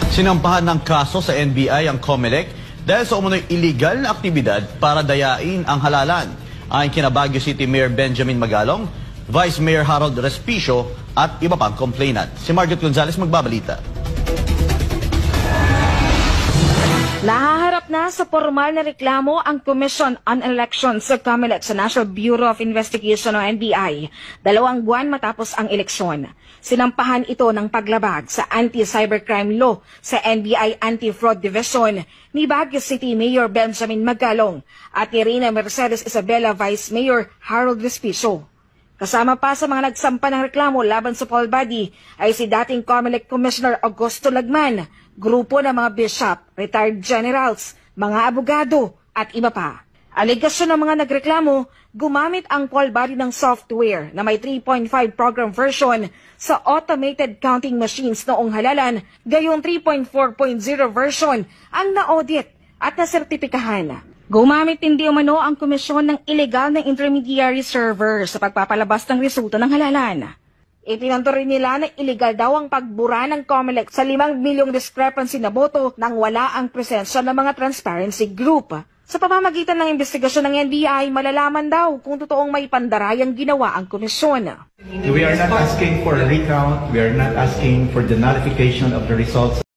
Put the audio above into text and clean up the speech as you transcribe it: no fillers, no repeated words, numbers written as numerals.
Sinampahan ng kaso sa NBI ang COMELEC dahil sa umunoy illegal na aktibidad para dayain ang halalan. Ayon kina Baguio City Mayor Benjamin Magalong, Vice Mayor Harold Respicio at iba pang complainant. Si Margaret Gonzalez magbabalita. Nahaharap na sa formal na reklamo ang Commission on Elections sa COMELEC sa National Bureau of Investigation o NBI, 2 buwan matapos ang eleksyon. Sinampahan ito ng paglabag sa anti-cybercrime law sa NBI Anti-Fraud Division ni Baguio City Mayor Benjamin Magalong at ni Rina Mercedes Isabela Vice Mayor Harold Respicio. Kasama pa sa mga nagsampa ng reklamo laban sa poll body ay si dating COMELEC Commissioner Augusto Lagman, grupo ng mga bishop, retired generals, mga abogado at iba pa. Alegasyon ng mga nagreklamo, gumamit ang poll body ng software na may 3.5 program version sa automated counting machines noong halalan, gayong 3.4.0 version ang na-audit at nasertipikahan. Gumamit hindi umano ang komisyon ng illegal na intermediary server sa pagpapalabas ng resulta ng halalan. Itinanto rin nila na illegal daw ang pagbura ng COMELEC sa 5 milyong discrepancy na boto nang wala ang presensya ng mga transparency group. Sa pamamagitan ng investigasyon ng NBI, malalaman daw kung totoong may pandarayang ginawa ang komisyon. We are not asking for a recount. We are not asking for the nullification of the results.